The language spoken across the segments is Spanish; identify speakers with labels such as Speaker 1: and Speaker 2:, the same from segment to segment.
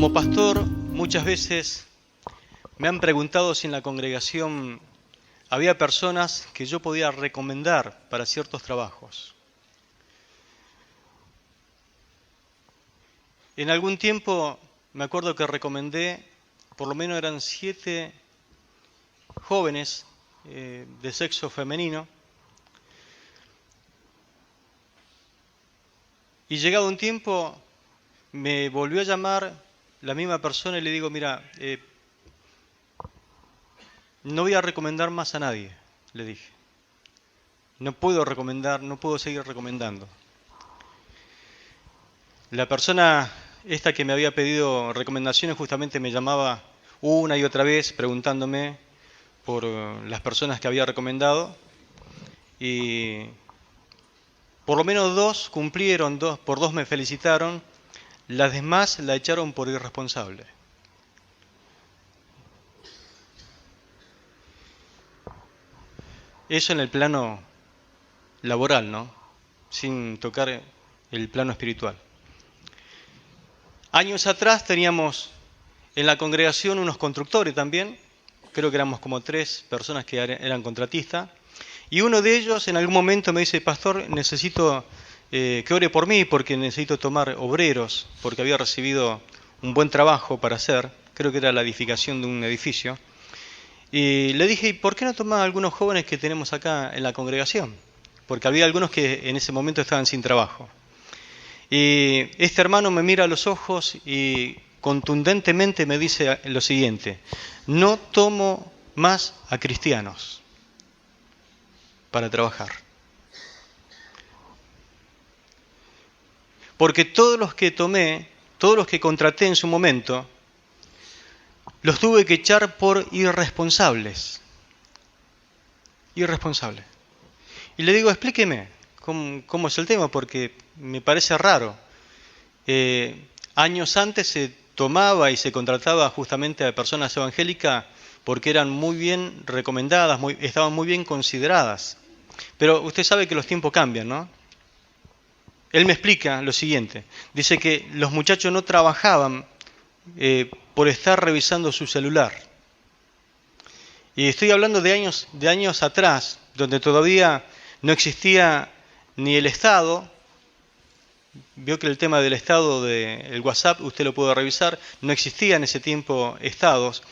Speaker 1: Como pastor, muchas veces me han preguntado si en la congregación había personas que yo podía recomendar para ciertos trabajos. En algún tiempo me acuerdo que recomendé, por lo menos eran 7 jóvenes de sexo femenino, y llegado un tiempo me volvió a llamar la misma persona y le digo, mira, no voy a recomendar más a nadie, le dije. No puedo recomendar, no puedo seguir recomendando. La persona esta que me había pedido recomendaciones justamente me llamaba una y otra vez preguntándome por las personas que había recomendado, y por lo menos 2 cumplieron, por 2 me felicitaron, las demás la echaron por irresponsable. Eso en el plano laboral, ¿no? Sin tocar el plano espiritual. Años atrás teníamos en la congregación unos constructores también, creo que éramos como 3 personas que eran contratistas, y uno de ellos en algún momento me dice, pastor, necesito que ore por mí porque necesito tomar obreros, porque había recibido un buen trabajo para hacer, creo que era la edificación de un edificio, y le dije, ¿por qué no tomás a algunos jóvenes que tenemos acá en la congregación? Porque había algunos que en ese momento estaban sin trabajo. Y este hermano me mira a los ojos y contundentemente me dice lo siguiente: no tomo más a cristianos para trabajar. Porque todos los que tomé, todos los que contraté en su momento, los tuve que echar por irresponsables. Irresponsables. Y le digo, explíqueme cómo es el tema, porque me parece raro. Años antes se tomaba y se contrataba justamente a personas evangélicas porque eran muy bien recomendadas, estaban muy bien consideradas. Pero usted sabe que los tiempos cambian, ¿no? Él me explica lo siguiente. Dice que los muchachos no trabajaban por estar revisando su celular. Y estoy hablando de años atrás, donde todavía no existía ni el Estado. Vio que el tema del Estado del WhatsApp, usted lo puede revisar, no existía en ese tiempo estados,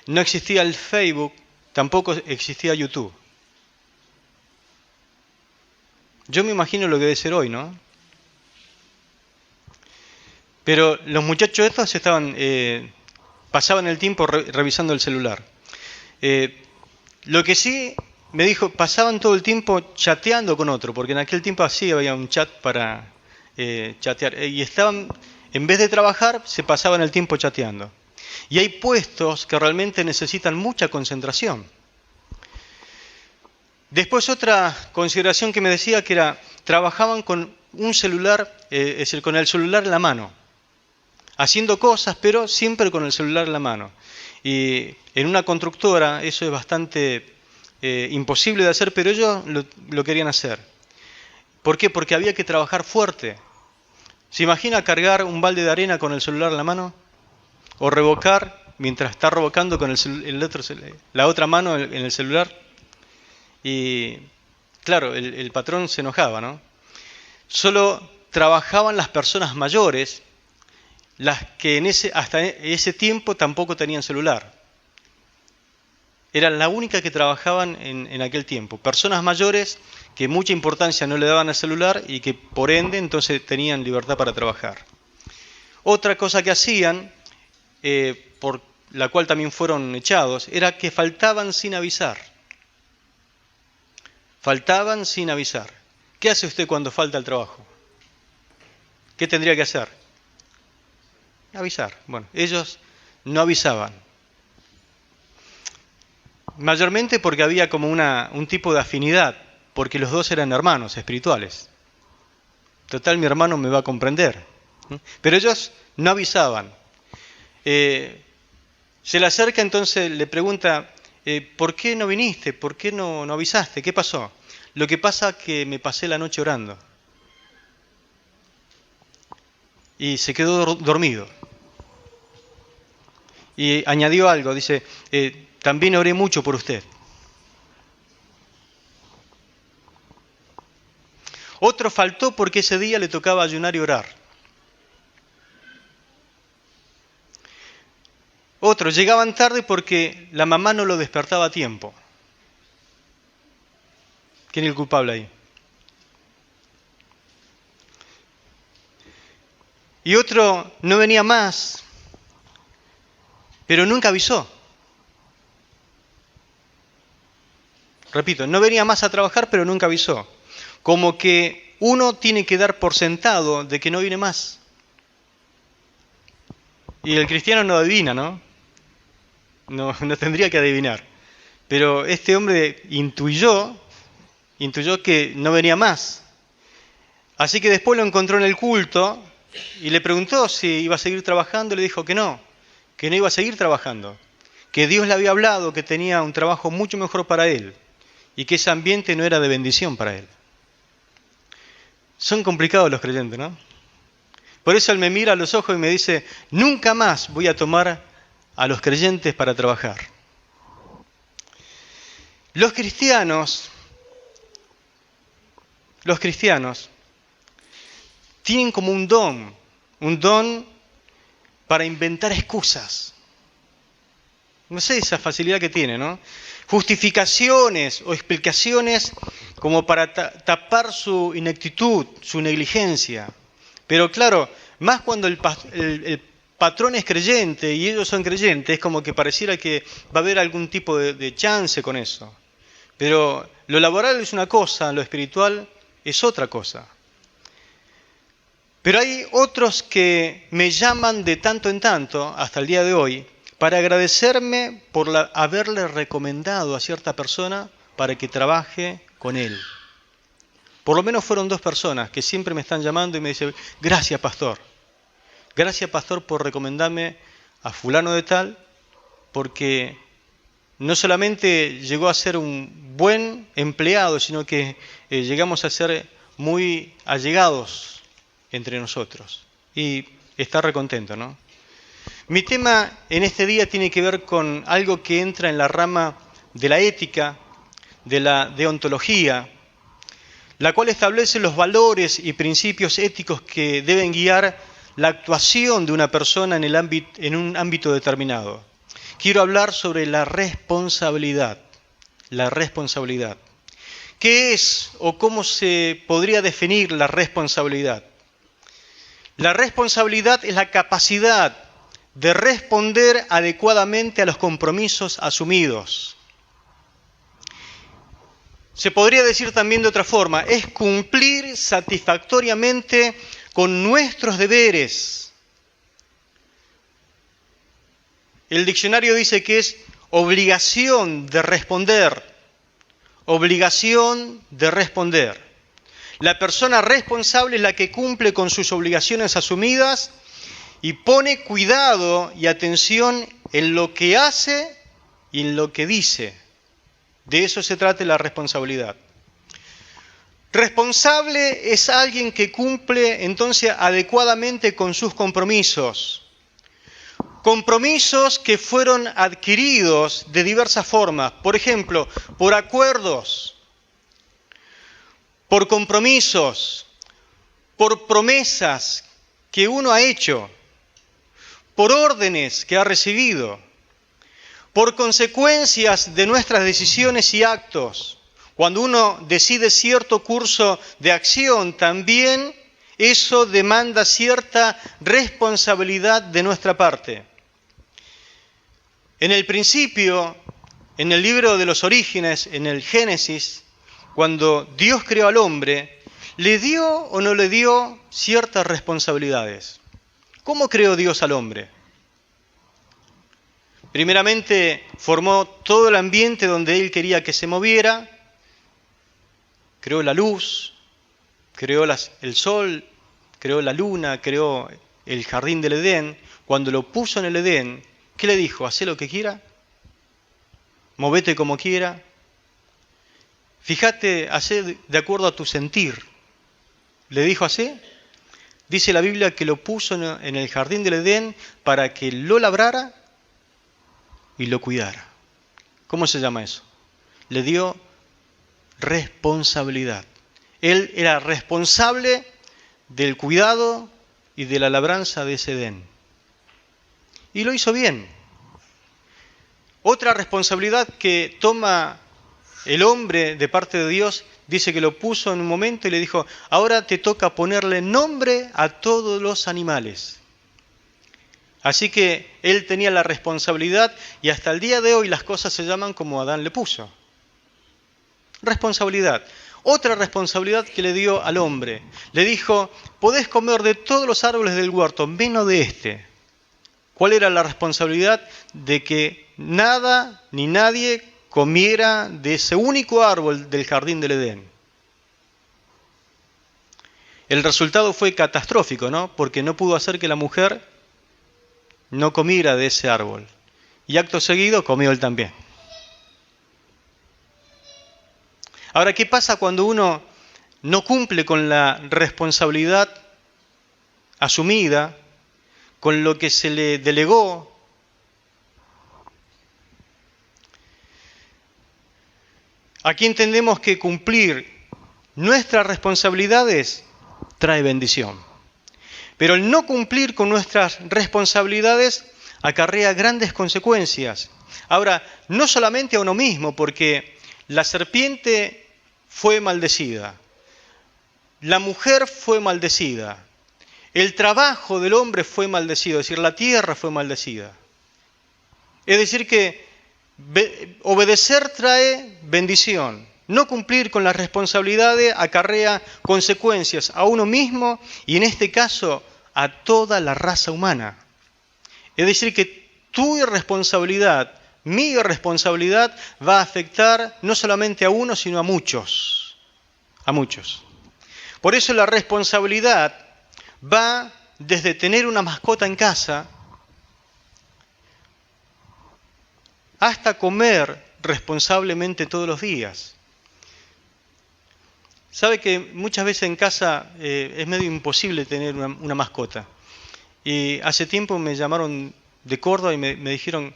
Speaker 1: no existía el Facebook, tampoco existía YouTube. Yo me imagino lo que debe ser hoy, ¿no? Pero los muchachos estos pasaban el tiempo revisando el celular. Lo que sí me dijo, pasaban todo el tiempo chateando con otro, porque en aquel tiempo así había un chat para chatear. Y estaban, en vez de trabajar, se pasaban el tiempo chateando. Y hay puestos que realmente necesitan mucha concentración. Después otra consideración que me decía que era, trabajaban con un celular, es decir, con el celular en la mano, haciendo cosas, pero siempre con el celular en la mano. Y en una constructora eso es bastante imposible de hacer, pero ellos lo querían hacer. ¿Por qué? Porque había que trabajar fuerte. ¿Se imagina cargar un balde de arena con el celular en la mano? ¿O revocar mientras está revocando con la otra mano en el celular? Y claro, el patrón se enojaba, ¿no? Solo trabajaban las personas mayores, las que hasta ese tiempo tampoco tenían celular. Eran la única que trabajaban en aquel tiempo. Personas mayores que mucha importancia no le daban al celular y que por ende entonces tenían libertad para trabajar. Otra cosa que hacían, por la cual también fueron echados, era que faltaban sin avisar. Faltaban sin avisar. ¿Qué hace usted cuando falta al trabajo? ¿Qué tendría que hacer? Avisar. Bueno, ellos no avisaban. Mayormente porque había como un tipo de afinidad, porque los dos eran hermanos espirituales. Total, mi hermano me va a comprender. Pero ellos no avisaban. Se le acerca entonces, le pregunta, ¿por qué no viniste? ¿Por qué no avisaste? ¿Qué pasó? Lo que pasa es que me pasé la noche orando. Y se quedó dormido. Y añadió algo, dice, también oré mucho por usted. Otro faltó porque ese día le tocaba ayunar y orar. Otros llegaban tarde porque la mamá no lo despertaba a tiempo. ¿Quién es el culpable ahí? Y otro no venía más, pero nunca avisó. Repito, no venía más a trabajar, pero nunca avisó. Como que uno tiene que dar por sentado de que no viene más. Y el cristiano no adivina, ¿no? No tendría que adivinar. Pero este hombre intuyó que no venía más. Así que después lo encontró en el culto y le preguntó si iba a seguir trabajando. Le dijo que no iba a seguir trabajando. Que Dios le había hablado que tenía un trabajo mucho mejor para él y que ese ambiente no era de bendición para él. Son complicados los creyentes, ¿no? Por eso él me mira a los ojos y me dice, nunca más voy a tomar a los creyentes para trabajar. Los cristianos tienen como un don para inventar excusas. No sé esa facilidad que tienen, ¿no? Justificaciones o explicaciones como para tapar su ineptitud, su negligencia. Pero claro, más cuando el patrón es creyente y ellos son creyentes, es como que pareciera que va a haber algún tipo de chance con eso. Pero lo laboral es una cosa, lo espiritual es otra cosa. Pero hay otros que me llaman de tanto en tanto, hasta el día de hoy, para agradecerme por haberle recomendado a cierta persona para que trabaje con él. Por lo menos fueron 2 personas que siempre me están llamando y me dicen, gracias pastor por recomendarme a fulano de tal, porque no solamente llegó a ser un buen empleado, sino que llegamos a ser muy allegados entre nosotros. Y está recontento, ¿no? Mi tema en este día tiene que ver con algo que entra en la rama de la ética, de la deontología, la cual establece los valores y principios éticos que deben guiar la actuación de una persona en un ámbito determinado. Quiero hablar sobre la responsabilidad. La responsabilidad. ¿Qué es o cómo se podría definir la responsabilidad? La responsabilidad es la capacidad de responder adecuadamente a los compromisos asumidos. Se podría decir también de otra forma, es cumplir satisfactoriamente con nuestros deberes. El diccionario dice que es obligación de responder. Obligación de responder. La persona responsable es la que cumple con sus obligaciones asumidas y pone cuidado y atención en lo que hace y en lo que dice. De eso se trata la responsabilidad. Responsable es alguien que cumple entonces adecuadamente con sus compromisos. Compromisos que fueron adquiridos de diversas formas. Por ejemplo, por acuerdos, por compromisos, por promesas que uno ha hecho, por órdenes que ha recibido, por consecuencias de nuestras decisiones y actos. Cuando uno decide cierto curso de acción, también eso demanda cierta responsabilidad de nuestra parte. En el principio, en el libro de los orígenes, en el Génesis, cuando Dios creó al hombre, ¿le dio o no le dio ciertas responsabilidades? ¿Cómo creó Dios al hombre? Primeramente, formó todo el ambiente donde Él quería que se moviera, creó la luz, creó el sol, creó la luna, creó el jardín del Edén. Cuando lo puso en el Edén, ¿qué le dijo? Hacé lo que quiera, movete como quiera, fíjate, hacé de acuerdo a tu sentir. ¿Le dijo así? Dice la Biblia que lo puso en el jardín del Edén para que lo labrara y lo cuidara. ¿Cómo se llama eso? Le dio responsabilidad. Él era responsable del cuidado y de la labranza de ese Edén. Y lo hizo bien. Otra responsabilidad que toma el hombre de parte de Dios, dice que lo puso en un momento y le dijo, ahora te toca ponerle nombre a todos los animales. Así que él tenía la responsabilidad y hasta el día de hoy las cosas se llaman como Adán le puso. Responsabilidad. Otra responsabilidad que le dio al hombre. Le dijo, podés comer de todos los árboles del huerto, menos de este. ¿Cuál era la responsabilidad? De que nada ni nadie comiera de ese único árbol del jardín del Edén. El resultado fue catastrófico, ¿no? Porque no pudo hacer que la mujer no comiera de ese árbol. Y acto seguido comió él también. Ahora, ¿qué pasa cuando uno no cumple con la responsabilidad asumida, con lo que se le delegó? Aquí entendemos que cumplir nuestras responsabilidades trae bendición. Pero el no cumplir con nuestras responsabilidades acarrea grandes consecuencias. Ahora, no solamente a uno mismo, porque la serpiente fue maldecida, la mujer fue maldecida, el trabajo del hombre fue maldecido, es decir, la tierra fue maldecida. Es decir que obedecer trae bendición. No cumplir con las responsabilidades acarrea consecuencias a uno mismo y en este caso a toda la raza humana. Es decir que tu irresponsabilidad, mi irresponsabilidad va a afectar no solamente a uno sino a muchos. A muchos. Por eso la responsabilidad va desde tener una mascota en casa hasta comer responsablemente todos los días. Sabe que muchas veces en casa es medio imposible tener una mascota. Y hace tiempo me llamaron de Córdoba y me dijeron,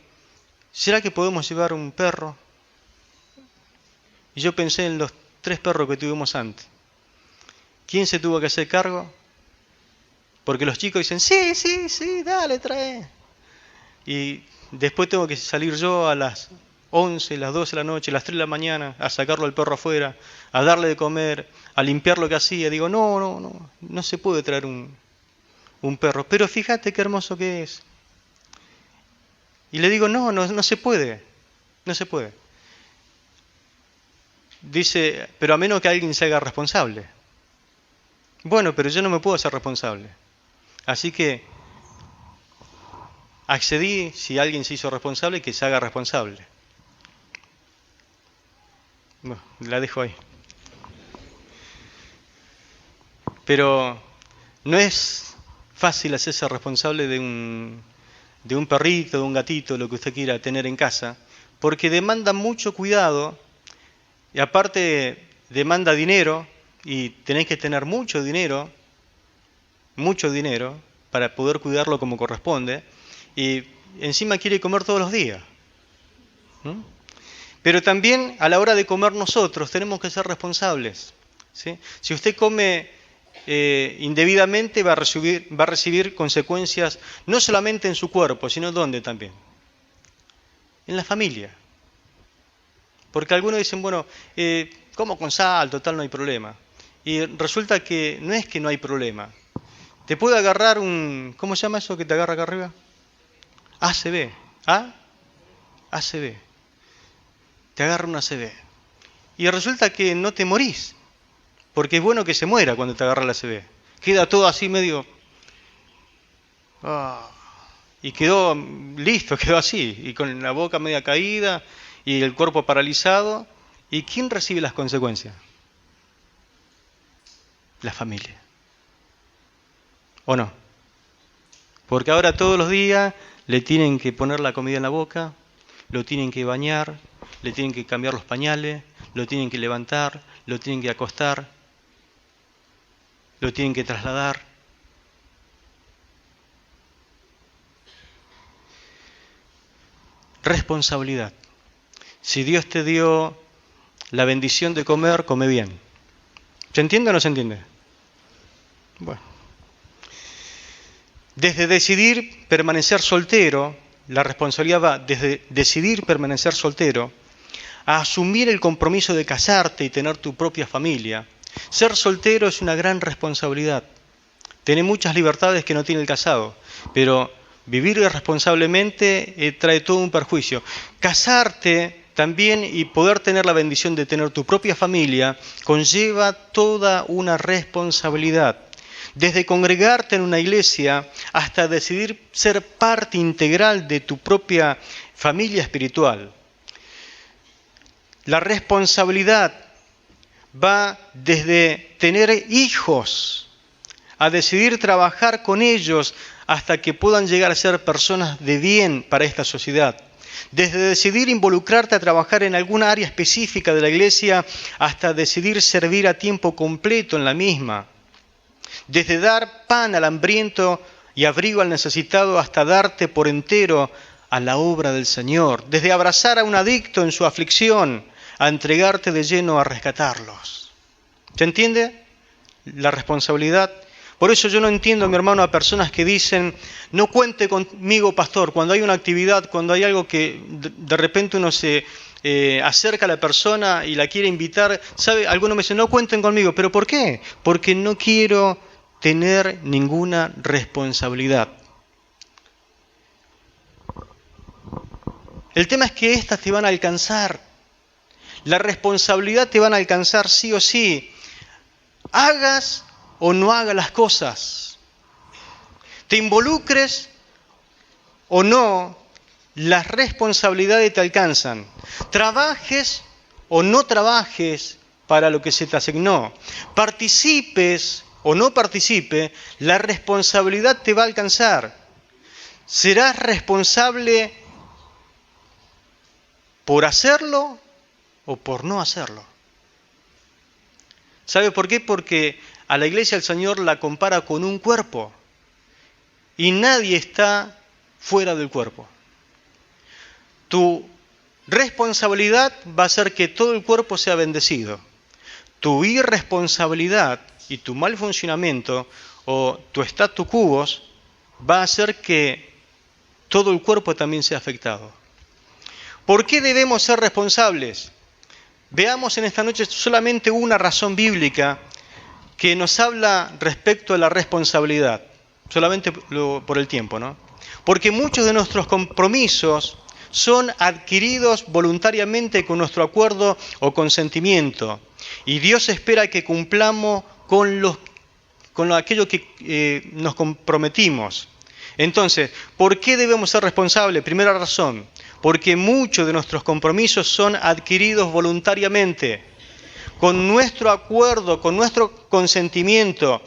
Speaker 1: ¿será que podemos llevar un perro? Y yo pensé en los 3 perros que tuvimos antes. ¿Quién se tuvo que hacer cargo? Porque los chicos dicen, sí, dale, trae. Y después tengo que salir yo a las 11, las 12 de la noche, las 3 de la mañana, a sacarlo al perro afuera, a darle de comer, a limpiar lo que hacía. Digo, no se puede traer un perro. Pero fíjate qué hermoso que es. Y le digo, no se puede. No se puede. Dice, pero a menos que alguien se haga responsable. Bueno, pero yo no me puedo hacer responsable. Así que accedí, si alguien se hizo responsable, que se haga responsable. Bueno, la dejo ahí. Pero no es fácil hacerse responsable de un perrito, de un gatito, lo que usted quiera tener en casa, porque demanda mucho cuidado y aparte demanda dinero y tenés que tener mucho dinero para poder cuidarlo como corresponde y encima quiere comer todos los días. Pero también a la hora de comer nosotros tenemos que ser responsables, ¿sí? Si usted come indebidamente va a recibir consecuencias no solamente en su cuerpo, sino ¿dónde también? En la familia. Porque algunos dicen, bueno, como con sal, total no hay problema. Y resulta que no hay problema. Te puede agarrar ¿cómo se llama eso que te agarra acá arriba? ACV. ¿Ah? ACV. Te agarra una ACV. Y resulta que no te morís. Porque es bueno que se muera cuando te agarra la ACV. Queda todo así medio... y quedó listo, quedó así. Y con la boca media caída y el cuerpo paralizado. ¿Y quién recibe las consecuencias? La familia. ¿O no? Porque ahora todos los días le tienen que poner la comida en la boca, lo tienen que bañar, le tienen que cambiar los pañales, lo tienen que levantar, lo tienen que acostar, lo tienen que trasladar. responsabilidad. Si Dios te dio la bendición de comer, come bien. ¿Se entiende o no se entiende? Bueno. Desde decidir permanecer soltero, la responsabilidad va desde decidir permanecer soltero a asumir el compromiso de casarte y tener tu propia familia. Ser soltero es una gran responsabilidad. Tiene muchas libertades que no tiene el casado, pero vivir irresponsablemente trae todo un perjuicio. Casarte también y poder tener la bendición de tener tu propia familia conlleva toda una responsabilidad. Desde congregarte en una iglesia hasta decidir ser parte integral de tu propia familia espiritual. La responsabilidad va desde tener hijos a decidir trabajar con ellos hasta que puedan llegar a ser personas de bien para esta sociedad. Desde decidir involucrarte a trabajar en alguna área específica de la iglesia hasta decidir servir a tiempo completo en la misma. Desde dar pan al hambriento y abrigo al necesitado hasta darte por entero a la obra del Señor. Desde abrazar a un adicto en su aflicción a entregarte de lleno a rescatarlos. ¿Se entiende la responsabilidad? Por eso yo no entiendo, mi hermano, a personas que dicen, no cuente conmigo, pastor, cuando hay una actividad, cuando hay algo que de repente uno se acerca a la persona y la quiere invitar, ¿sabe? Algunos me dicen, no cuenten conmigo, ¿pero por qué? Porque no quiero tener ninguna responsabilidad. El tema es que estas te van a alcanzar. La responsabilidad te van a alcanzar sí o sí. Hagas o no hagas las cosas. Te involucres o no, las responsabilidades te alcanzan. Trabajes o no trabajes para lo que se te asignó. Participes o no participes, la responsabilidad te va a alcanzar. Serás responsable por hacerlo o por no hacerlo. ¿Sabe por qué? Porque a la iglesia el Señor la compara con un cuerpo y nadie está fuera del cuerpo. Tu responsabilidad va a ser que todo el cuerpo sea bendecido. Tu irresponsabilidad y tu mal funcionamiento o tu statu quo va a hacer que todo el cuerpo también sea afectado. ¿Por qué debemos ser responsables? Veamos en esta noche solamente una razón bíblica que nos habla respecto a la responsabilidad, solamente por el tiempo, ¿no? Porque muchos de nuestros compromisos son adquiridos voluntariamente con nuestro acuerdo o consentimiento, y Dios espera que cumplamos con aquello que nos comprometimos. Entonces, ¿por qué debemos ser responsables? Primera razón, porque muchos de nuestros compromisos son adquiridos voluntariamente, con nuestro acuerdo, con nuestro consentimiento,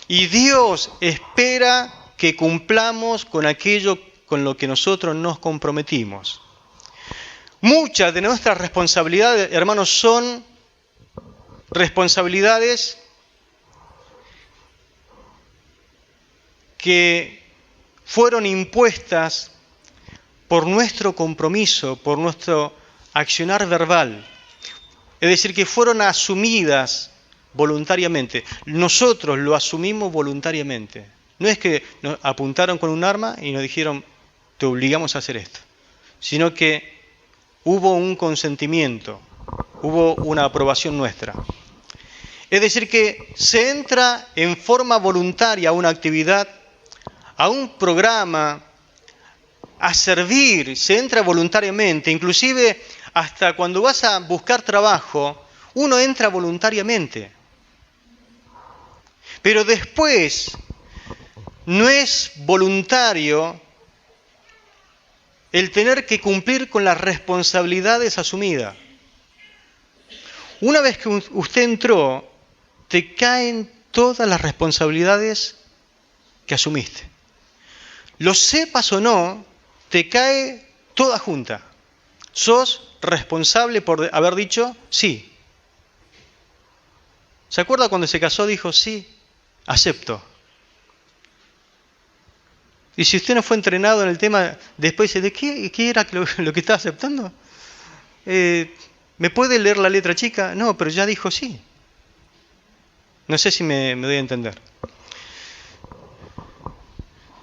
Speaker 1: y Dios espera que cumplamos con aquello con lo que nosotros nos comprometimos. Muchas de nuestras responsabilidades, hermanos, son responsabilidades que fueron impuestas por nuestro compromiso, por nuestro accionar verbal. Es decir, que fueron asumidas voluntariamente. Nosotros lo asumimos voluntariamente. No es que nos apuntaron con un arma y nos dijeron, te obligamos a hacer esto, sino que hubo un consentimiento, hubo una aprobación nuestra. Es decir, que se entra en forma voluntaria a una actividad, a un programa, a servir, se entra voluntariamente. Inclusive hasta cuando vas a buscar trabajo, uno entra voluntariamente. Pero después no es voluntario el tener que cumplir con las responsabilidades asumidas. Una vez que usted entró, te caen todas las responsabilidades que asumiste. Lo sepas o no, te cae toda junta. Sos responsable por haber dicho sí. ¿Se acuerda cuando se casó? Dijo sí, acepto. Y si usted no fue entrenado en el tema, después dice, ¿qué era lo que estaba aceptando? ¿Me puede leer la letra chica? No, pero ya dijo sí. No sé si me doy a entender.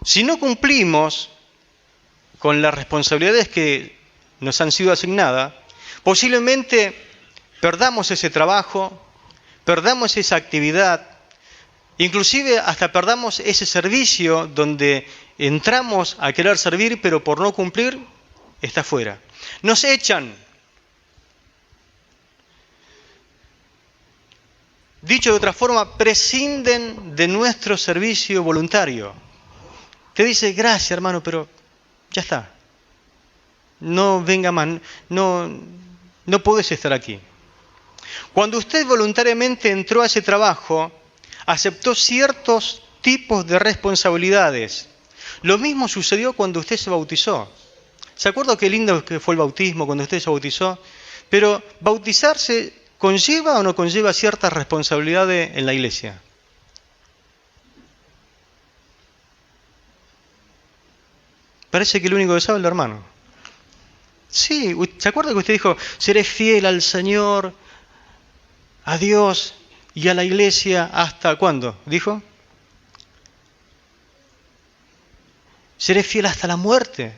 Speaker 1: Si no cumplimos con las responsabilidades que nos han sido asignadas, posiblemente perdamos ese trabajo, perdamos esa actividad, inclusive hasta perdamos ese servicio donde entramos a querer servir, pero por no cumplir, está fuera. Nos echan. Dicho de otra forma, prescinden de nuestro servicio voluntario. Te dice, gracias hermano, pero ya está. No venga más, no podés estar aquí. Cuando usted voluntariamente entró a ese trabajo, aceptó ciertos tipos de responsabilidades. Lo mismo sucedió cuando usted se bautizó. ¿Se acuerda qué lindo que fue el bautismo cuando usted se bautizó? Pero bautizarse ¿conlleva o no conlleva ciertas responsabilidades en la iglesia? Parece que el único que sabe es el hermano. Sí, ¿se acuerda que usted dijo, seré fiel al Señor, a Dios y a la iglesia hasta cuándo? ¿Dijo? Seré fiel hasta la muerte.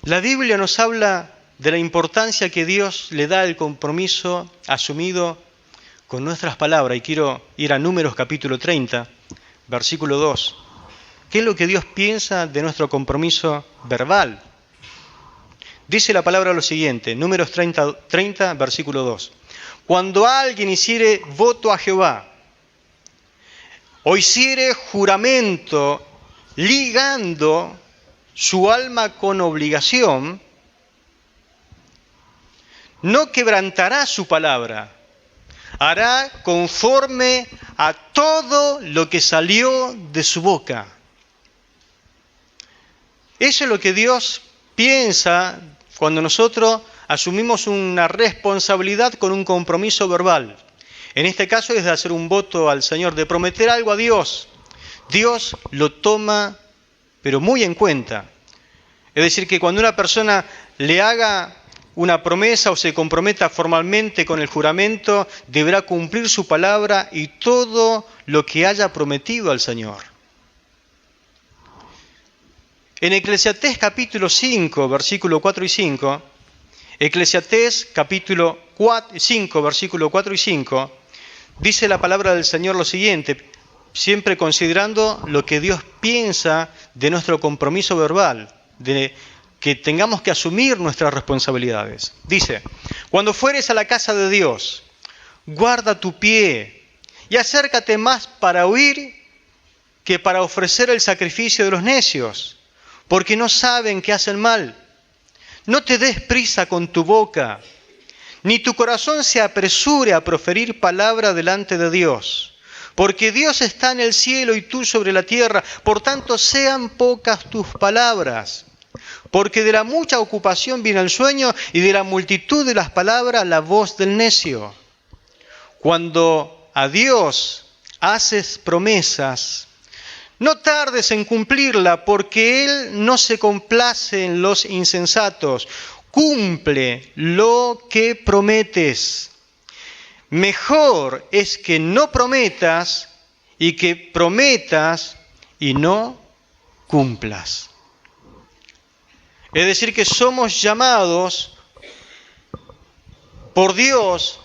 Speaker 1: La Biblia nos habla de la importancia que Dios le da al compromiso asumido con nuestras palabras. Y quiero ir a Números capítulo 30, versículo 2. ¿Qué es lo que Dios piensa de nuestro compromiso verbal? Dice la palabra lo siguiente, Números 30, versículo 2. Cuando alguien hiciere voto a Jehová, o hiciere juramento ligando su alma con obligación, no quebrantará su palabra, hará conforme a todo lo que salió de su boca. Eso es lo que Dios piensa cuando nosotros asumimos una responsabilidad con un compromiso verbal. En este caso es de hacer un voto al Señor, de prometer algo a Dios. Dios lo toma, pero muy en cuenta. Es decir, que cuando una persona le haga una promesa o se comprometa formalmente con el juramento, deberá cumplir su palabra y todo lo que haya prometido al Señor. En Eclesiastés capítulo 5, versículo 4 y 5, Eclesiastés capítulo 5, versículo 4 y 5, dice la palabra del Señor lo siguiente, siempre considerando lo que Dios piensa de nuestro compromiso verbal, de que tengamos que asumir nuestras responsabilidades. Dice, cuando fueres a la casa de Dios, guarda tu pie y acércate más para oír que para ofrecer el sacrificio de los necios, porque no saben que hacen mal. No te des prisa con tu boca, ni tu corazón se apresure a proferir palabra delante de Dios, porque Dios está en el cielo y tú sobre la tierra, por tanto sean pocas tus palabras. Porque de la mucha ocupación viene el sueño y de la multitud de las palabras la voz del necio. Cuando a Dios haces promesas, no tardes en cumplirla, porque Él no se complace en los insensatos. Cumple lo que prometes. Mejor es que no prometas y que prometas y no cumplas. Es decir, que somos llamados por Dios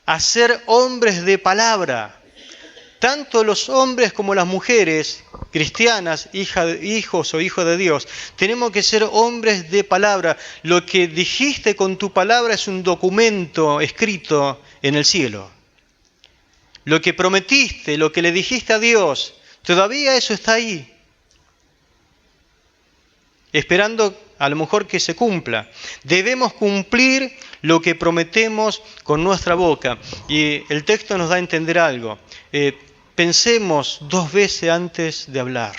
Speaker 1: a ser hombres de palabra. Tanto los hombres como las mujeres cristianas, hijos o hijos de Dios, tenemos que ser hombres de palabra. Lo que dijiste con tu palabra es un documento escrito en el cielo. Lo que prometiste, lo que le dijiste a Dios, todavía eso está ahí, esperando a lo mejor que se cumpla. Debemos cumplir lo que prometemos con nuestra boca. Y el texto nos da a entender algo. Pensemos 2 veces antes de hablar.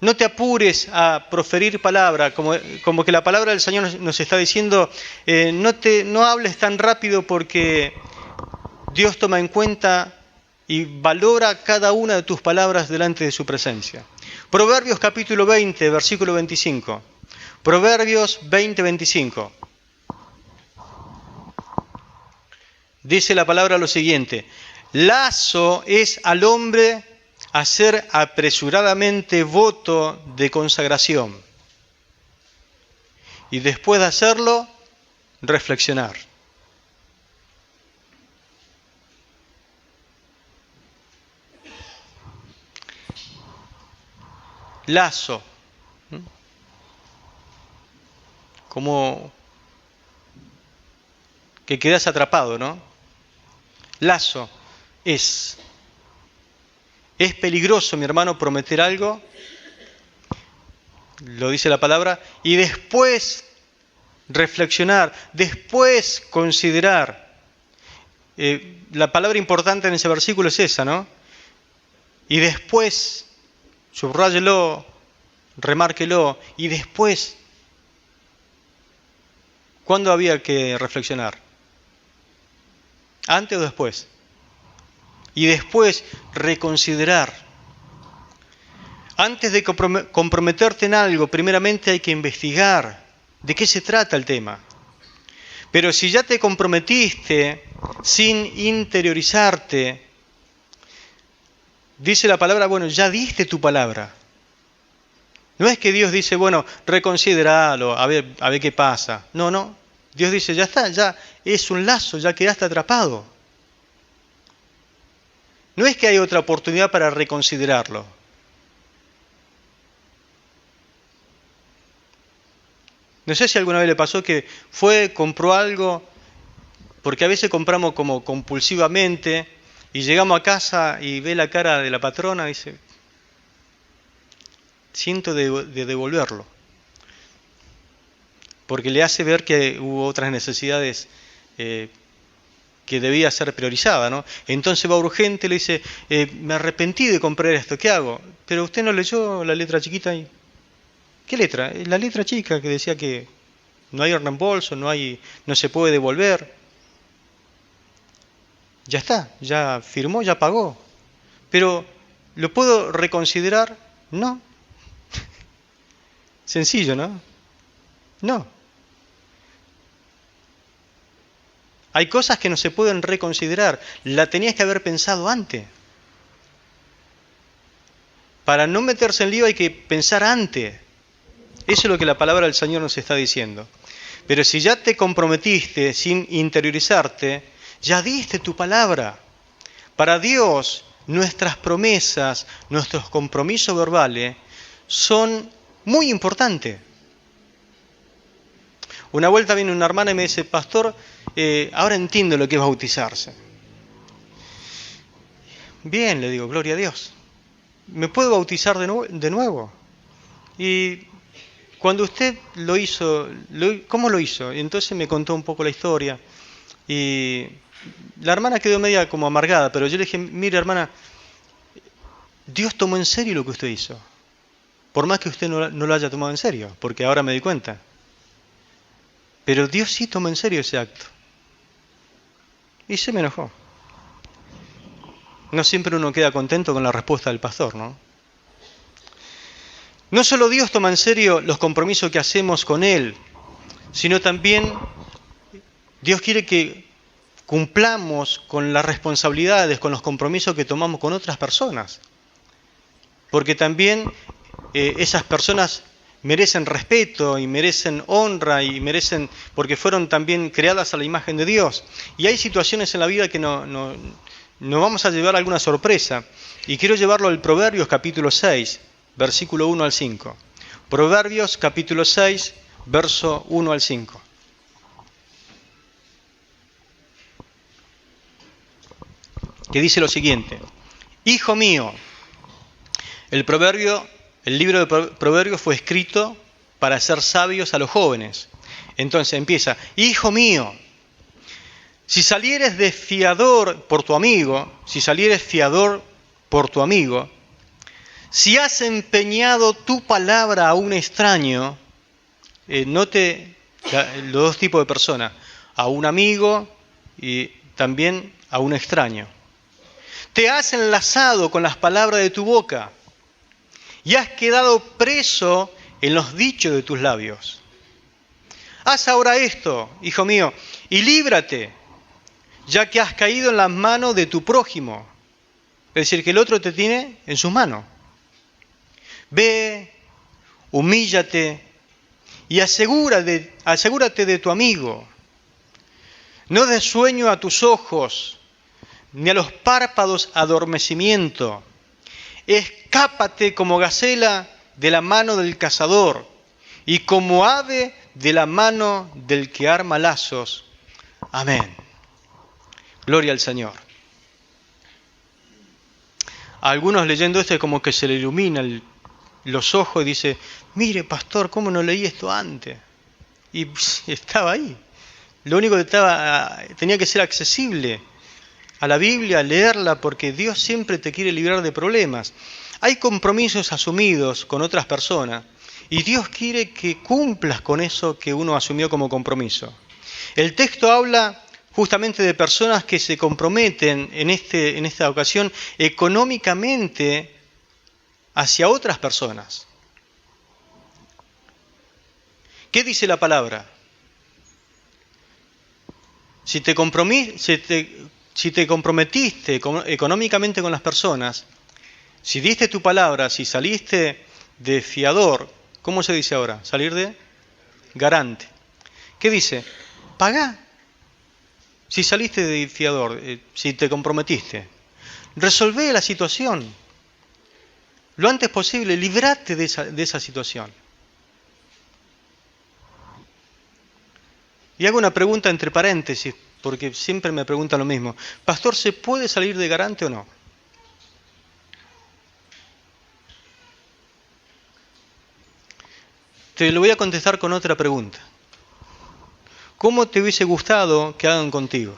Speaker 1: No te apures a proferir palabra, como que la palabra del Señor nos está diciendo, no hables tan rápido porque Dios toma en cuenta y valora cada una de tus palabras delante de su presencia. Proverbios capítulo 20, versículo 25. Proverbios 20, 25. Dice la palabra lo siguiente: lazo es al hombre hacer apresuradamente voto de consagración y después de hacerlo, reflexionar. Lazo, como que quedas atrapado, ¿no? Lazo es peligroso, mi hermano, prometer algo, lo dice la palabra, y después reflexionar, después considerar. La palabra importante en ese versículo es esa, ¿no? Y después, subráyelo, remárquelo, y después, ¿cuándo había que reflexionar? ¿Antes o después? Y después reconsiderar. Antes de comprometerte en algo, primeramente hay que investigar de qué se trata el tema. Pero si ya te comprometiste sin interiorizarte, dice la palabra, bueno, ya diste tu palabra. No es que Dios dice, bueno, reconsideralo, a ver qué pasa. No. Dios dice, ya está, ya es un lazo, ya quedaste atrapado. No es que hay otra oportunidad para reconsiderarlo. No sé si alguna vez le pasó que compró algo, porque a veces compramos como compulsivamente, y llegamos a casa y ve la cara de la patrona y dice, siento de devolverlo. Porque le hace ver que hubo otras necesidades que debía ser priorizada, ¿no? Entonces va urgente y le dice, me arrepentí de comprar esto, ¿qué hago? Pero usted no leyó la letra chiquita ahí. ¿Qué letra? La letra chica que decía que no hay reembolso, no se puede devolver. Ya está, ya firmó, ya pagó. Pero, ¿lo puedo reconsiderar? No. Sencillo, ¿no? No. Hay cosas que no se pueden reconsiderar. La tenías que haber pensado antes. Para no meterse en lío hay que pensar antes. Eso es lo que la palabra del Señor nos está diciendo. Pero si ya te comprometiste sin interiorizarte, ya diste tu palabra. Para Dios, nuestras promesas, nuestros compromisos verbales son muy importantes. Una vuelta viene una hermana y me dice, pastor, ahora entiendo lo que es bautizarse. Bien, le digo, gloria a Dios. ¿Me puedo bautizar de nuevo? Y cuando usted lo hizo, ¿cómo lo hizo? Y entonces me contó un poco la historia. Y la hermana quedó media como amargada, pero yo le dije, mire hermana, Dios tomó en serio lo que usted hizo. Por más que usted no lo haya tomado en serio, porque ahora me di cuenta. Pero Dios sí tomó en serio ese acto. Y se me enojó. No siempre uno queda contento con la respuesta del pastor, ¿no? No solo Dios toma en serio los compromisos que hacemos con Él, sino también Dios quiere que cumplamos con las responsabilidades, con los compromisos que tomamos con otras personas. Porque también esas personas merecen respeto y merecen honra y merecen, porque fueron también creadas a la imagen de Dios. Y hay situaciones en la vida que nos vamos a llevar alguna sorpresa. Y quiero llevarlo al Proverbios capítulo 6, versículo 1 al 5. Proverbios capítulo 6, verso 1 al 5. Que dice lo siguiente: Hijo mío, el libro de Proverbios fue escrito para hacer sabios a los jóvenes. Entonces empieza, hijo mío, si salieres de fiador por tu amigo, Si has empeñado tu palabra a un extraño, note los dos tipos de personas, a un amigo y también a un extraño. Te has enlazado con las palabras de tu boca y has quedado preso en los dichos de tus labios. Haz ahora esto, hijo mío, y líbrate, ya que has caído en las manos de tu prójimo. Es decir, que el otro te tiene en sus manos. Ve, humíllate y asegúrate de tu amigo. No des sueño a tus ojos, ni a los párpados adormecimiento. Escápate como gacela de la mano del cazador y como ave de la mano del que arma lazos. Amén. Gloria al Señor. A algunos leyendo esto es como que se le iluminan los ojos y dice, mire pastor, ¿cómo no leí esto antes? Y estaba ahí. Lo único que tenía que ser accesible a la Biblia, leerla, porque Dios siempre te quiere librar de problemas. Hay compromisos asumidos con otras personas y Dios quiere que cumplas con eso que uno asumió como compromiso. El texto habla justamente de personas que se comprometen en esta ocasión económicamente hacia otras personas. ¿Qué dice la palabra? Si te comprometiste económicamente con las personas, si diste tu palabra, si saliste de fiador, ¿cómo se dice ahora? Salir de garante. ¿Qué dice? Pagá. Si saliste de fiador, si te comprometiste, resolvé la situación. Lo antes posible, librate de esa situación. Y hago una pregunta entre paréntesis, porque siempre me preguntan lo mismo. Pastor, ¿se puede salir de garante o no? Te lo voy a contestar con otra pregunta. ¿Cómo te hubiese gustado que hagan contigo?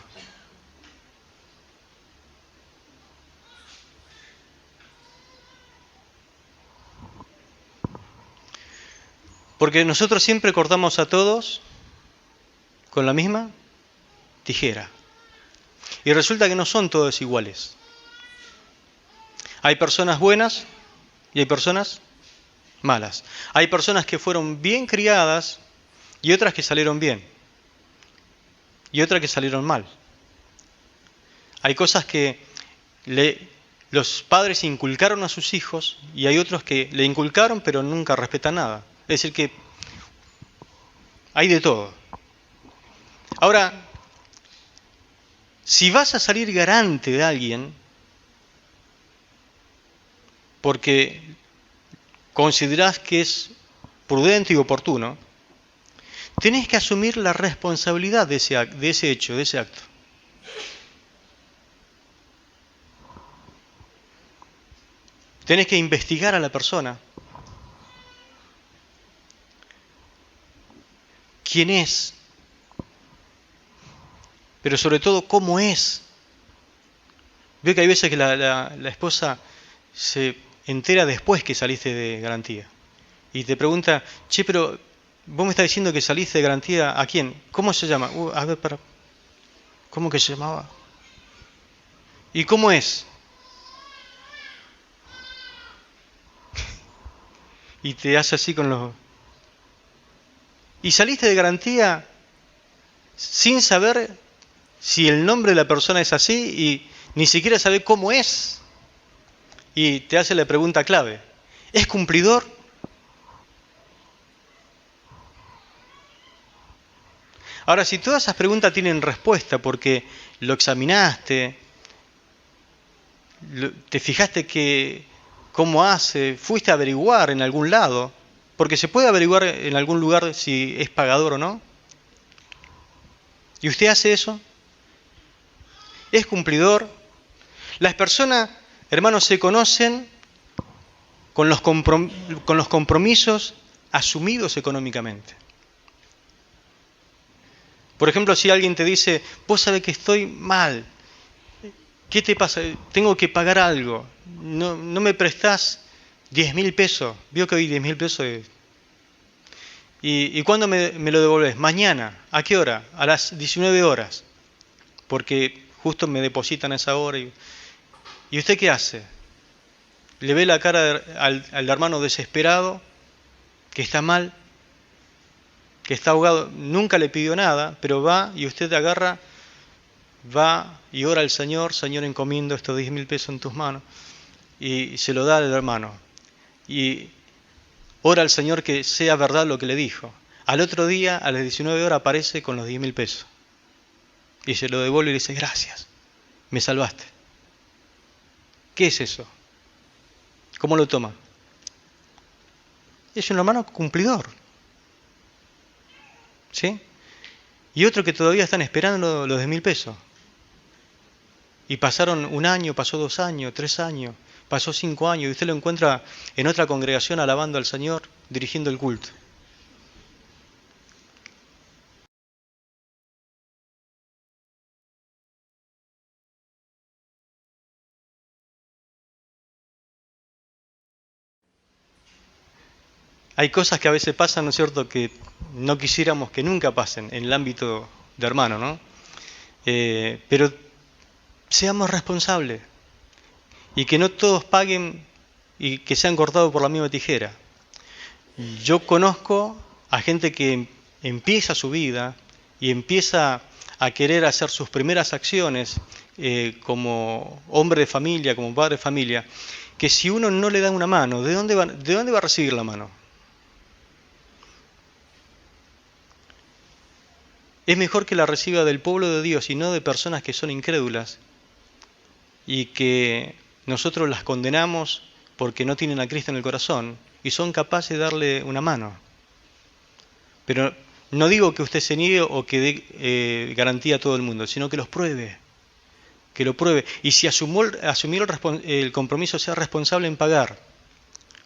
Speaker 1: Porque nosotros siempre cortamos a todos con la misma tijera. Y resulta que no son todos iguales. Hay personas buenas y hay personas malas. Hay personas que fueron bien criadas y otras que salieron bien. Y otras que salieron mal. Hay cosas que los padres inculcaron a sus hijos y hay otros que le inculcaron pero nunca respetan nada. Es decir que hay de todo. Ahora, si vas a salir garante de alguien porque considerás que es prudente y oportuno, tenés que asumir la responsabilidad de ese hecho, de ese acto. Tenés que investigar a la persona. ¿Quién es? Pero sobre todo, ¿cómo es? Veo que hay veces que la esposa se entera después que saliste de garantía. Y te pregunta, che, pero vos me estás diciendo que saliste de garantía, ¿a quién? ¿Cómo se llama? A ver, ¿cómo que se llamaba? ¿Y cómo es? Y te hace así con los... Y saliste de garantía sin saber si el nombre de la persona es así y ni siquiera saber cómo es. Y te hace la pregunta clave. ¿Es cumplidor? Ahora, si todas esas preguntas tienen respuesta porque lo examinaste, te fijaste que cómo hace, fuiste a averiguar en algún lado, porque se puede averiguar en algún lugar si es pagador o no. ¿Y usted hace eso? ¿Es cumplidor? Las personas, hermanos, se conocen con los compromisos asumidos económicamente. Por ejemplo, si alguien te dice, vos sabés que estoy mal, ¿qué te pasa? Tengo que pagar algo, no me prestás 10.000 pesos. Vio que hoy 10.000 pesos ¿Y cuándo me lo devolvés? Mañana. ¿A qué hora? A las 19 horas. Porque justo me depositan a esa hora. ¿Y usted qué hace? Le ve la cara al hermano desesperado, que está mal, que está ahogado. Nunca le pidió nada, pero va y usted agarra, va y ora al Señor. Señor, encomiendo estos 10.000 pesos en tus manos. Y se lo da al hermano. Y ora al Señor que sea verdad lo que le dijo. Al otro día, a las 19 horas, aparece con los 10.000 pesos. Y se lo devuelve y le dice, gracias, me salvaste. ¿Qué es eso? ¿Cómo lo toma? Es un hermano cumplidor. ¿Sí? Y otro que todavía están esperando los 10.000 pesos. Y pasaron un año, pasó 2 años, 3 años, pasó 5 años, y usted lo encuentra en otra congregación alabando al Señor, dirigiendo el culto. Hay cosas que a veces pasan, ¿no es cierto?, que no quisiéramos que nunca pasen en el ámbito de hermano, ¿no? Pero seamos responsables y que no todos paguen y que sean cortados por la misma tijera. Yo conozco a gente que empieza su vida y empieza a querer hacer sus primeras acciones como hombre de familia, como padre de familia, que si uno no le da una mano, ¿de dónde va a recibir la mano? Es mejor que la reciba del pueblo de Dios y no de personas que son incrédulas y que nosotros las condenamos porque no tienen a Cristo en el corazón y son capaces de darle una mano. Pero no digo que usted se niegue o que dé garantía a todo el mundo, sino que los pruebe, que lo pruebe. Y si asumir el compromiso, sea responsable en pagar,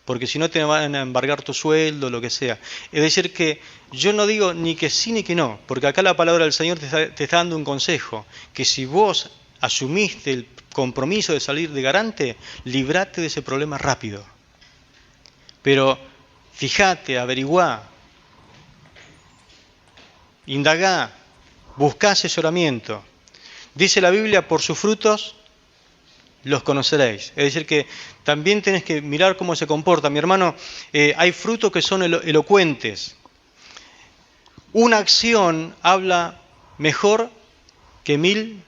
Speaker 1: porque si no te van a embargar tu sueldo, lo que sea. Es decir, que yo no digo ni que sí ni que no, porque acá la palabra del Señor te está dando un consejo, que si vos asumiste el compromiso de salir de garante, librate de ese problema rápido. Pero fíjate, averiguá, indagá, buscá asesoramiento. Dice la Biblia, por sus frutos los conoceréis. Es decir, que también tenés que mirar cómo se comporta. Mi hermano, hay frutos que son elocuentes. Una acción habla mejor que 1000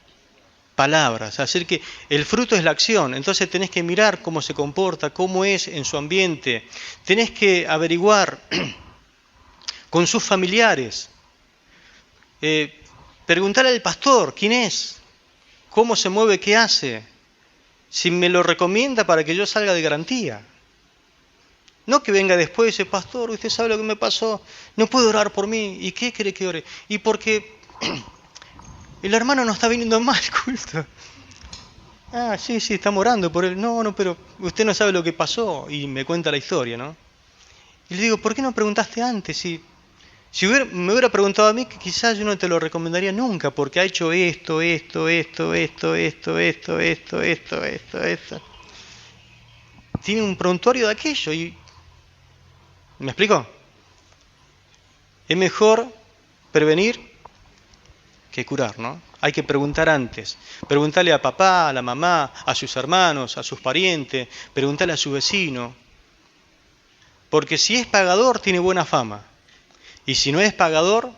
Speaker 1: palabras. Es decir, que el fruto es la acción. Entonces tenés que mirar cómo se comporta, cómo es en su ambiente. Tenés que averiguar con sus familiares. Preguntarle al pastor quién es, cómo se mueve, qué hace. Si me lo recomienda para que yo salga de garantía. No que venga después y dice, pastor, usted sabe lo que me pasó, no puede orar por mí. ¿Y qué quiere que ore? Y porque el hermano no está viniendo mal al culto. Ah, sí, estamos orando por él. No, pero usted no sabe lo que pasó. Y me cuenta la historia, ¿no? Y le digo, ¿por qué no preguntaste antes? Si me hubiera preguntado a mí, que quizás yo no te lo recomendaría nunca, porque ha hecho esto. Tiene un prontuario de aquello y... ¿Me explico? Es mejor prevenir que curar, ¿no? Hay que preguntar antes. Preguntarle a papá, a la mamá, a sus hermanos, a sus parientes, preguntarle a su vecino. Porque si es pagador, tiene buena fama. Y si no es pagador,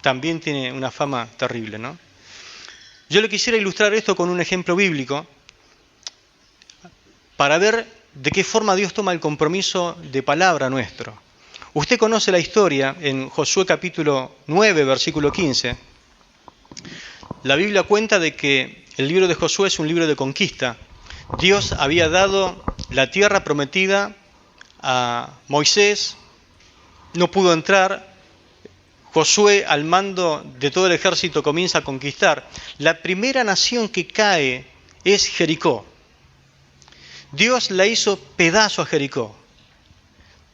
Speaker 1: también tiene una fama terrible, ¿no? Yo le quisiera ilustrar esto con un ejemplo bíblico para ver de qué forma Dios toma el compromiso de palabra nuestro. Usted conoce la historia en Josué capítulo 9, versículo 15. La Biblia cuenta de que el libro de Josué es un libro de conquista. Dios había dado la tierra prometida a Moisés, no pudo entrar. Josué, al mando de todo el ejército, comienza a conquistar. La primera nación que cae es Jericó. Dios la hizo pedazo a Jericó.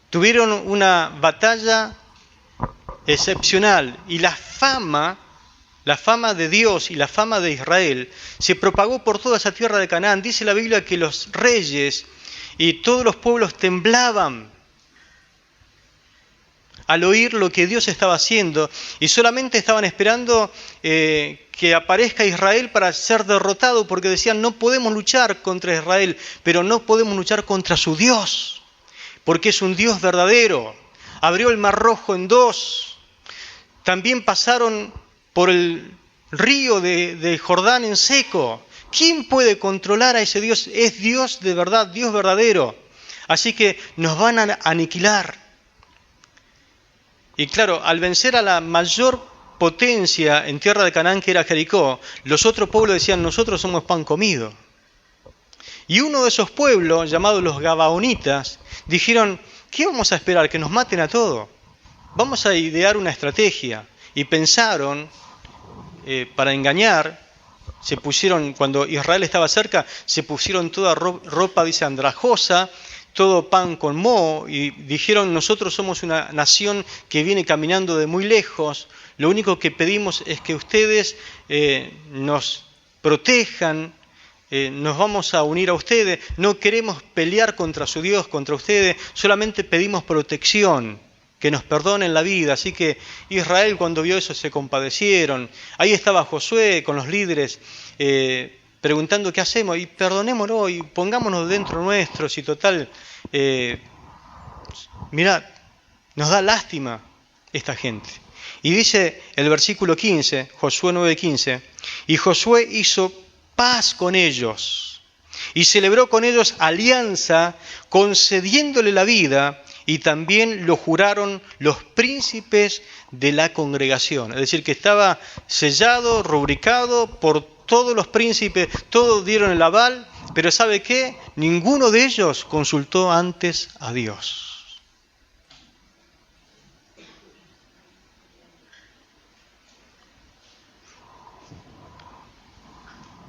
Speaker 1: Tuvieron una batalla excepcional y la fama de Dios y la fama de Israel se propagó por toda esa tierra de Canaán. Dice la Biblia que los reyes y todos los pueblos temblaban al oír lo que Dios estaba haciendo y solamente estaban esperando que aparezca Israel para ser derrotado, porque decían, no podemos luchar contra Israel, pero no podemos luchar contra su Dios, porque es un Dios verdadero. Abrió el Mar Rojo en dos, también pasaron por el río de Jordán en seco. ¿Quién puede controlar a ese Dios? Es Dios de verdad, Dios verdadero. Así que nos van a aniquilar. Y claro, al vencer a la mayor potencia en tierra de Canaán, que era Jericó, los otros pueblos decían, nosotros somos pan comido. Y uno de esos pueblos, llamados los Gabaonitas, dijeron, ¿qué vamos a esperar? ¿Que nos maten a todos? Vamos a idear una estrategia. Y pensaron, para engañar, se pusieron, cuando Israel estaba cerca, se pusieron toda ropa, dice, andrajosa, todo pan con moho, y dijeron, nosotros somos una nación que viene caminando de muy lejos, lo único que pedimos es que ustedes nos protejan, nos vamos a unir a ustedes, no queremos pelear contra su Dios, contra ustedes, solamente pedimos protección, que nos perdonen la vida. Así que Israel, cuando vio eso, se compadecieron. Ahí estaba Josué con los líderes preguntando qué hacemos, y perdonémoslo y pongámonos dentro nuestros, y total, mirad, nos da lástima esta gente. Y dice el versículo 15, Josué 9:15, y Josué hizo paz con ellos y celebró con ellos alianza, concediéndole la vida, y también lo juraron los príncipes de la congregación. Es decir, que estaba sellado, rubricado por todos los príncipes, todos dieron el aval, pero ¿sabe qué? Ninguno de ellos consultó antes a Dios.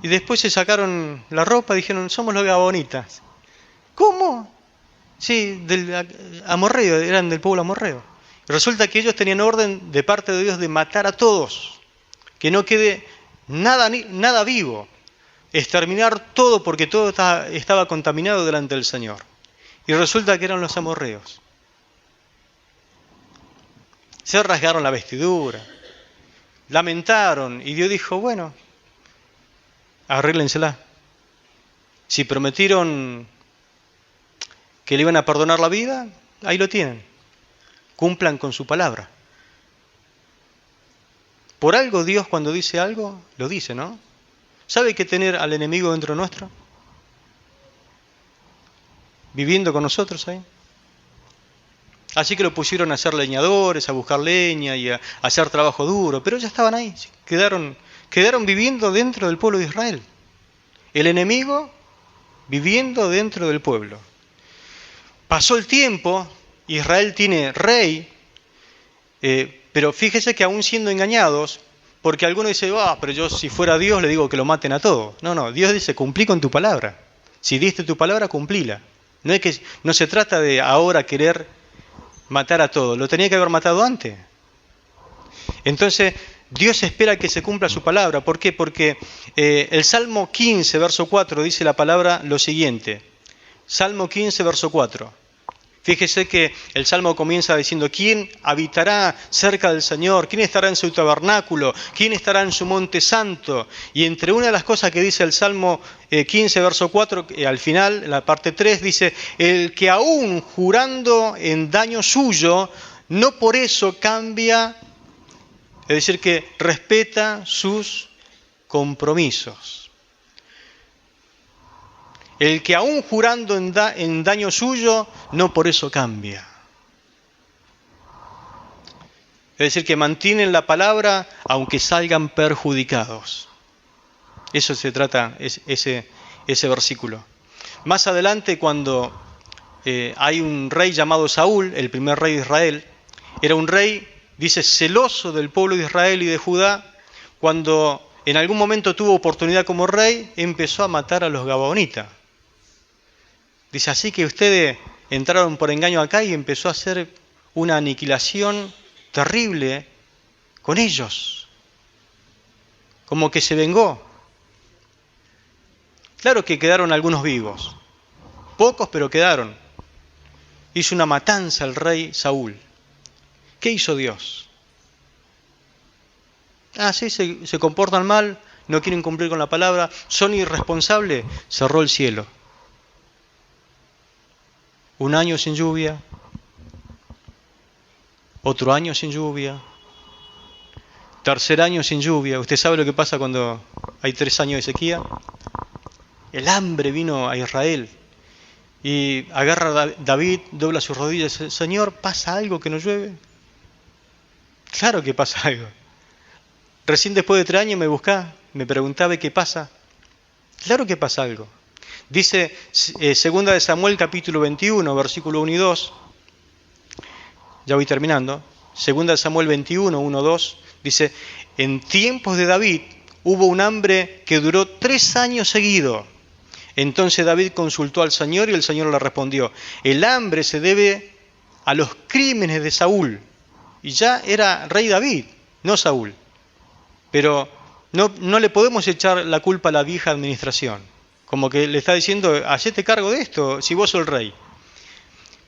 Speaker 1: Y después se sacaron la ropa y dijeron, somos los Gabonitas. ¿Cómo? Sí, del amorreo, eran del pueblo amorreo. Resulta que ellos tenían orden de parte de Dios de matar a todos, que no quede nada vivo, exterminar todo, porque todo estaba contaminado delante del Señor. Y resulta que eran los amorreos. Se rasgaron la vestidura, lamentaron, y Dios dijo, bueno, arréglensela. Si prometieron que le iban a perdonar la vida, ahí lo tienen. Cumplan con su palabra. Por algo Dios, cuando dice algo, lo dice, ¿no? ¿Sabe qué tener al enemigo dentro nuestro? Viviendo con nosotros ahí. Así que lo pusieron a ser leñadores, a buscar leña y a hacer trabajo duro, pero ya estaban ahí, quedaron viviendo dentro del pueblo de Israel. El enemigo viviendo dentro del pueblo. Pasó el tiempo, Israel tiene rey, pero fíjese que aún siendo engañados, porque alguno dice, pero yo si fuera Dios le digo que lo maten a todos. No, Dios dice, cumplí con tu palabra. Si diste tu palabra, cumplíla. No se trata de ahora querer matar a todos, lo tenía que haber matado antes. Entonces, Dios espera que se cumpla su palabra. ¿Por qué? Porque el Salmo 15, verso 4, dice la palabra lo siguiente. Salmo 15, verso 4. Fíjese que el Salmo comienza diciendo, ¿quién habitará cerca del Señor? ¿Quién estará en su tabernáculo? ¿Quién estará en su monte santo? Y entre una de las cosas que dice el Salmo 15, verso 4, al final, en la parte 3, dice, el que aún jurando en daño suyo, no por eso cambia, es decir, que respeta sus compromisos. El que aún jurando en daño suyo, no por eso cambia. Es decir, que mantienen la palabra aunque salgan perjudicados. Eso se trata, ese versículo. Más adelante, cuando hay un rey llamado Saúl, el primer rey de Israel, era un rey, dice, celoso del pueblo de Israel y de Judá. Cuando en algún momento tuvo oportunidad como rey, empezó a matar a los Gabaonitas. Dice, así que ustedes entraron por engaño acá, y empezó a hacer una aniquilación terrible con ellos. Como que se vengó. Claro que quedaron algunos vivos. Pocos, pero quedaron. Hizo una matanza el rey Saúl. ¿Qué hizo Dios? Sí, se comportan mal, no quieren cumplir con la palabra, son irresponsables. Cerró el cielo. Un año sin lluvia, otro año sin lluvia, tercer año sin lluvia. ¿Usted sabe lo que pasa cuando hay 3 años de sequía? El hambre vino a Israel y agarra a David, dobla sus rodillas y dice: Señor, ¿pasa algo que no llueve? Claro que pasa algo. Recién después de 3 años me preguntaba qué pasa. Claro que pasa algo. Dice 2 de Samuel capítulo 21, versículo 1 y 2. Ya voy terminando. 2 de Samuel 21, 1, 2. Dice: en tiempos de David hubo un hambre que duró 3 años seguidos. Entonces David consultó al Señor y el Señor le respondió: el hambre se debe a los crímenes de Saúl. Y ya era rey David, no Saúl. Pero no le podemos echar la culpa a la vieja administración. Como que le está diciendo: hacete cargo de esto, si vos sos el rey.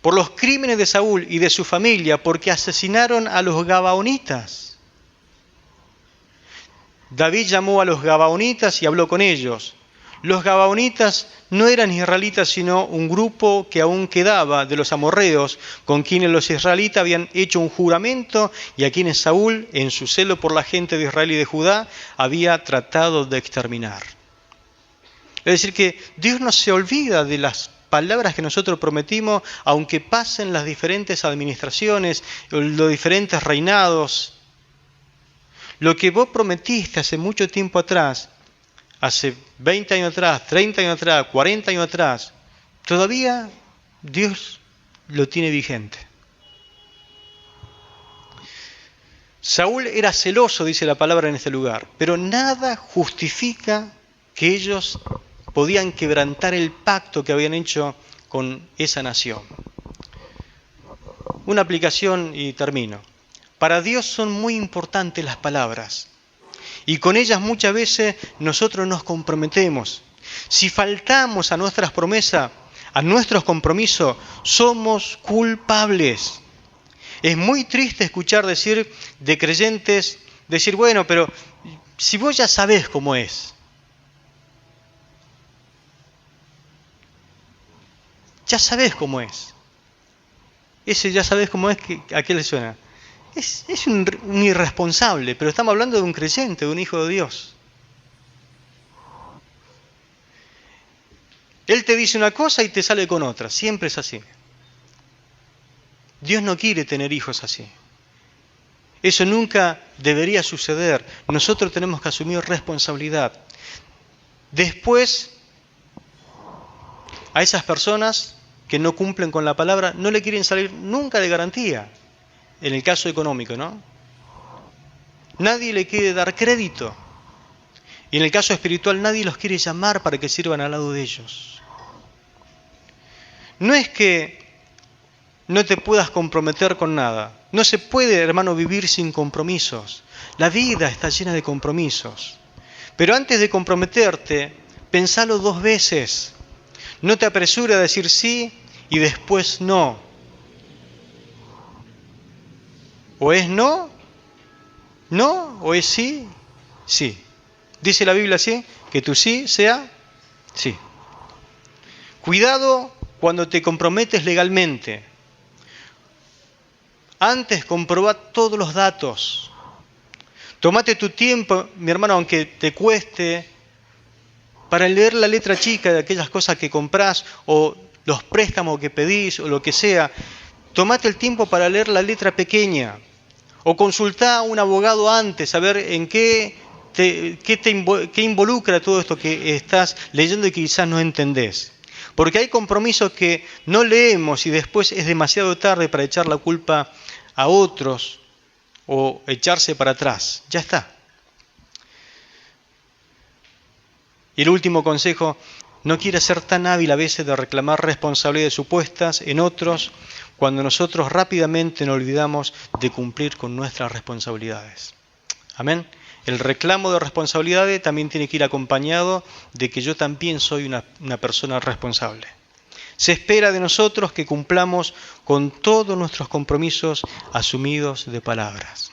Speaker 1: Por los crímenes de Saúl y de su familia, porque asesinaron a los gabaonitas. David llamó a los gabaonitas y habló con ellos. Los gabaonitas no eran israelitas, sino un grupo que aún quedaba de los amorreos, con quienes los israelitas habían hecho un juramento y a quienes Saúl, en su celo por la gente de Israel y de Judá, había tratado de exterminar. Es decir, que Dios no se olvida de las palabras que nosotros prometimos, aunque pasen las diferentes administraciones, los diferentes reinados. Lo que vos prometiste hace mucho tiempo atrás, hace 20 años atrás, 30 años atrás, 40 años atrás, todavía Dios lo tiene vigente. Saúl era celoso, dice la palabra en este lugar, pero nada justifica que ellos podían quebrantar el pacto que habían hecho con esa nación. Una aplicación y termino. Para Dios son muy importantes las palabras. Y con ellas muchas veces nosotros nos comprometemos. Si faltamos a nuestras promesas, a nuestros compromisos, somos culpables. Es muy triste escuchar decir de creyentes, bueno, pero si vos ya sabés cómo es. Ya sabés cómo es. Ese ya sabés cómo es, ¿a qué le suena? Es un irresponsable, pero estamos hablando de un creyente, de un hijo de Dios. Él te dice una cosa y te sale con otra, siempre es así. Dios no quiere tener hijos así. Eso nunca debería suceder. Nosotros tenemos que asumir responsabilidad. Después, a esas personas que no cumplen con la palabra, no le quieren salir nunca de garantía. En el caso económico, ¿no? Nadie le quiere dar crédito. Y en el caso espiritual, nadie los quiere llamar para que sirvan al lado de ellos. No es que no te puedas comprometer con nada. No se puede, hermano, vivir sin compromisos. La vida está llena de compromisos. Pero antes de comprometerte, pensalo 2 veces. No te apresures a decir sí y después no. O es no, o es sí, sí. Dice la Biblia así, que tu sí sea sí. Cuidado cuando te comprometes legalmente. Antes comprobá todos los datos. Tómate tu tiempo, mi hermano, aunque te cueste, para leer la letra chica de aquellas cosas que comprás o los préstamos que pedís o lo que sea. Tómate el tiempo para leer la letra pequeña. O consultá a un abogado antes, a ver en qué involucra todo esto que estás leyendo y que quizás no entendés. Porque hay compromisos que no leemos y después es demasiado tarde para echar la culpa a otros o echarse para atrás. Ya está. Y el último consejo: no quieras ser tan hábil a veces de reclamar responsabilidades supuestas en otros cuando nosotros rápidamente nos olvidamos de cumplir con nuestras responsabilidades. Amén. El reclamo de responsabilidades también tiene que ir acompañado de que yo también soy una persona responsable. Se espera de nosotros que cumplamos con todos nuestros compromisos asumidos de palabras.